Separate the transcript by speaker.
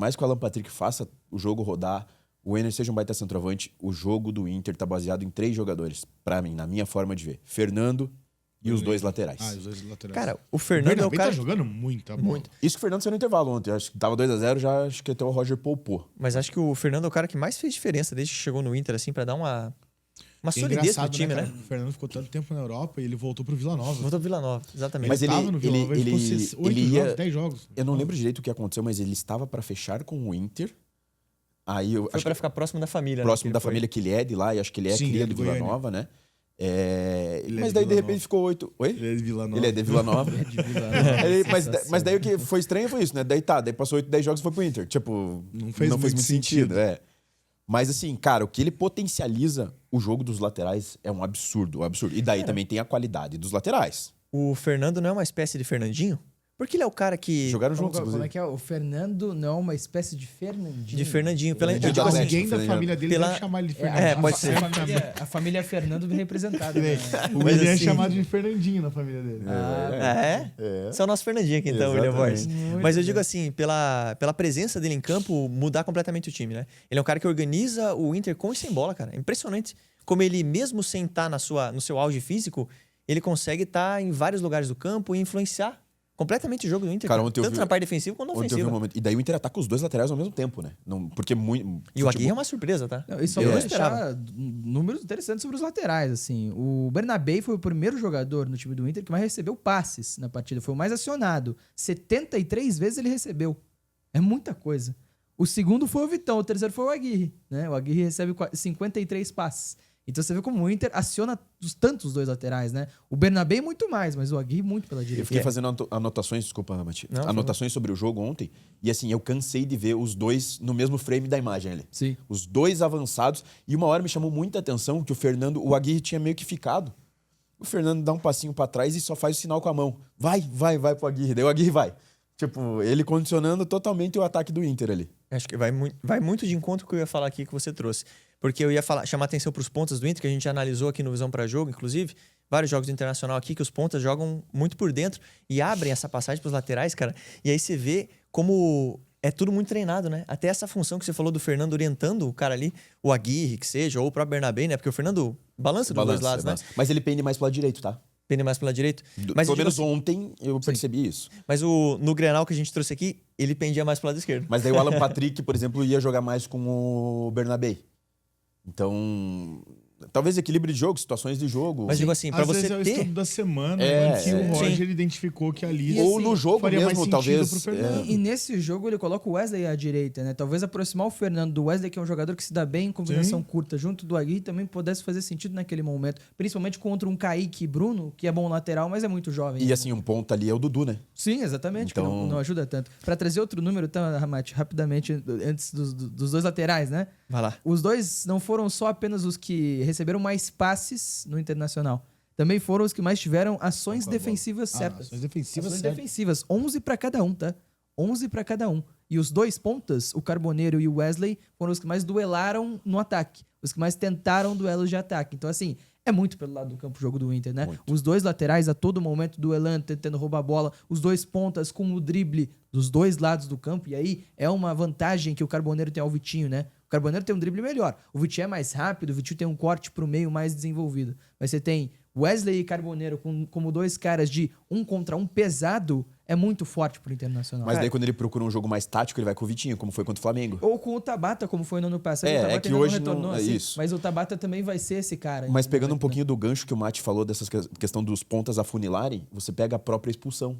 Speaker 1: mais que o Alan Patrick faça o jogo rodar, o Enner seja um baita centroavante, o jogo do Inter tá baseado em 3 jogadores, pra mim, na minha forma de ver. Fernando e os 2 laterais.
Speaker 2: Os dois laterais.
Speaker 3: Cara, o Fernando é o cara...
Speaker 2: tá jogando muita bola.
Speaker 3: Muito.
Speaker 1: Isso que o Fernando saiu no intervalo ontem. Acho que tava 2-0, já acho que até o Roger poupou.
Speaker 3: Mas acho que o Fernando é o cara que mais fez diferença desde que chegou no Inter, assim, pra dar uma
Speaker 2: É
Speaker 3: solidez pro
Speaker 2: engraçado,
Speaker 3: time, né?
Speaker 2: cara? O Fernando ficou tanto tempo na Europa e ele voltou pro Vila Nova.
Speaker 3: Voltou pro Vila Nova, exatamente.
Speaker 1: Mas
Speaker 2: Tava no Vila Nova, ele ficou 8 jogos, 10 jogos.
Speaker 1: Eu não lembro direito o que aconteceu, mas ele estava pra fechar com o Inter. Aí eu
Speaker 3: Foi
Speaker 1: acho
Speaker 3: pra
Speaker 1: que
Speaker 3: ficar próximo da família.
Speaker 1: próximo
Speaker 3: né,
Speaker 1: da
Speaker 3: que ele
Speaker 1: família que ele é de lá, e acho que ele é
Speaker 2: Sim,
Speaker 1: cria
Speaker 2: ele é
Speaker 1: do Vila
Speaker 2: Goiânia.
Speaker 1: Nova, né?
Speaker 2: Ele é
Speaker 1: Mas
Speaker 2: de
Speaker 1: daí, de
Speaker 2: Vila
Speaker 1: repente,
Speaker 2: Nova.
Speaker 1: ficou 8. Oi?
Speaker 2: Ele é de Vila Nova.
Speaker 1: Ele é de Vila Nova.
Speaker 4: De Vila Nova.
Speaker 1: Mas daí o que foi estranho foi isso, né? Daí passou 8, 10 jogos e foi pro Inter. Tipo,
Speaker 2: Não fez muito
Speaker 1: muito
Speaker 2: sentido.
Speaker 1: É. Mas assim, cara, o que ele potencializa o jogo dos laterais é um absurdo, E daí também tem a qualidade dos laterais.
Speaker 3: O Fernando não é uma espécie de Fernandinho? Porque ele é o cara que...
Speaker 1: Jogaram juntos,
Speaker 4: Como é
Speaker 1: inclusive.
Speaker 4: que é? O Fernando não é uma espécie de Fernandinho.
Speaker 3: De Fernandinho. Eu
Speaker 1: de
Speaker 3: digo assim,
Speaker 1: Atlético.
Speaker 2: Alguém da família dele
Speaker 3: Pela-
Speaker 2: deve chamar ele de
Speaker 4: É,
Speaker 2: Fernandinho.
Speaker 3: pode ser.
Speaker 4: A família Fernando bem representada. Né?
Speaker 2: O
Speaker 3: Mas
Speaker 2: William é
Speaker 3: assim-
Speaker 2: chamado de Fernandinho na família dele.
Speaker 3: Esse é o nosso Fernandinho aqui, então, William
Speaker 1: Exatamente.
Speaker 3: Borges. Mas eu digo assim, pela presença dele em campo, mudar completamente o time, né? Ele é um cara que organiza o Inter com e sem bola, cara. É impressionante como ele, mesmo sem estar no seu auge físico, ele consegue estar em vários lugares do campo e influenciar completamente o jogo do Inter.
Speaker 1: Cara, ontem eu
Speaker 3: tanto
Speaker 1: vi-
Speaker 3: na parte defensiva quanto na
Speaker 1: Ontem eu vi um
Speaker 3: ofensiva.
Speaker 1: momento. E daí o Inter ataca os 2 laterais ao mesmo tempo, né? Não, porque muito.
Speaker 3: E o Aguirre é uma surpresa, tá?
Speaker 4: Não, e só
Speaker 3: Eu
Speaker 4: pra
Speaker 3: não esperava.
Speaker 4: deixar números interessantes sobre os laterais, assim. O Bernabé foi o primeiro jogador no time do Inter que mais recebeu passes na partida. Foi o mais acionado. 73 vezes ele recebeu. É muita coisa. O segundo foi o Vitão, o terceiro foi o Aguirre, né? O Aguirre recebe 53 passes. Então você vê como o Inter aciona tantos 2 laterais, né? O Bernabé muito mais, mas o Aguirre muito pela
Speaker 1: Eu
Speaker 4: direita.
Speaker 1: fiquei fazendo anotações, desculpa, Mati.
Speaker 3: Não,
Speaker 1: Anotações sobre o jogo ontem. E assim, eu cansei de ver os 2 no mesmo frame da imagem ali.
Speaker 4: Sim.
Speaker 1: Os 2 avançados. E uma hora me chamou muita atenção que o Aguirre tinha meio que ficado. O Fernando dá um passinho pra trás e só faz o sinal com a mão. Vai pro Aguirre. Daí o Aguirre vai. Tipo, ele condicionando totalmente o ataque do Inter ali.
Speaker 3: Acho que vai muito de encontro com o que eu ia falar aqui que você trouxe. Porque eu ia chamar atenção para os pontas do Inter, que a gente analisou aqui no Visão para Jogo, inclusive. Vários jogos do Internacional aqui, que os pontas jogam muito por dentro e abrem essa passagem para os laterais, cara. E aí você vê como é tudo muito treinado, né? Até essa função que você falou do Fernando orientando o cara ali, o Aguirre, que seja, ou o próprio Bernabé, né? Porque o Fernando balança dos dois lados, né?
Speaker 1: Mas ele pende mais pro lado direito, tá?
Speaker 3: Pende mais pelo lado direito. Mas
Speaker 1: Pelo
Speaker 3: eu digo
Speaker 1: menos
Speaker 3: assim,
Speaker 1: ontem eu percebi isso.
Speaker 3: mas no Grenal que a gente trouxe aqui, ele pendia mais pro lado esquerdo.
Speaker 1: Mas daí o Alan Patrick, por exemplo, ia jogar mais com o Bernabé. Então, talvez equilíbrio de jogo, situações de jogo.
Speaker 3: Mas digo assim, para
Speaker 2: Às vezes
Speaker 3: você
Speaker 2: é o
Speaker 3: ter...
Speaker 2: estudo da semana,
Speaker 1: É,
Speaker 2: em que o Roger
Speaker 3: sim.
Speaker 2: identificou que ali
Speaker 1: Ou no jogo
Speaker 2: faria mais
Speaker 1: mesmo,
Speaker 2: sentido
Speaker 1: talvez.
Speaker 2: pro Fernando.
Speaker 4: E nesse jogo ele coloca o Wesley à direita, né? Talvez aproximar o Fernando do Wesley, que é um jogador que se dá bem em combinação curta, junto do Aguirre, também pudesse fazer sentido naquele momento. Principalmente contra um Kaique e Bruno, que é bom lateral, mas é muito jovem.
Speaker 1: E assim, um ponto ali é o Dudu, né?
Speaker 4: Sim, exatamente, que
Speaker 1: Então-
Speaker 4: não ajuda tanto. Pra trazer outro número, tá, Ramate, rapidamente, antes dos 2 laterais, né?
Speaker 3: Vai lá.
Speaker 4: Os 2 não foram só apenas os que receberam mais passes no Internacional. Também foram os que mais tiveram ações defensivas certas.
Speaker 2: Ações defensivas
Speaker 4: Ações
Speaker 2: certas.
Speaker 4: defensivas, 11 pra cada um, tá? 11 pra cada um. E os 2 pontas, o Carboneiro e o Wesley, foram os que mais duelaram no ataque. Os que mais tentaram duelos de ataque. Então, assim, é muito pelo lado do campo o jogo do Inter, né?
Speaker 1: Muito.
Speaker 4: Os 2 laterais a todo momento duelando, tentando roubar a bola. Os 2 pontas com o drible dos 2 lados do campo. E aí é uma vantagem que o Carboneiro tem ao Vitinho, né? O Carboneiro tem um drible melhor. O Vitinho é mais rápido, o Vitinho tem um corte pro meio mais desenvolvido. Mas você tem Wesley e Carboneiro como 2 caras de 1 contra 1 pesado, é muito forte pro Internacional.
Speaker 1: Mas daí quando ele procura um jogo mais tático, ele vai com o Vitinho, como foi contra o Flamengo.
Speaker 4: Ou com o Tabata, como foi no ano passado.
Speaker 1: É,
Speaker 4: O Tabata
Speaker 1: é que
Speaker 4: ainda
Speaker 1: hoje
Speaker 4: retornou
Speaker 1: não- é
Speaker 4: assim,
Speaker 1: isso.
Speaker 4: Mas o Tabata também vai ser esse cara.
Speaker 1: Mas
Speaker 4: em
Speaker 1: pegando um
Speaker 4: momento, né?
Speaker 1: pouquinho do gancho que o Mate falou dessa questão dos pontas afunilarem, você pega a própria expulsão.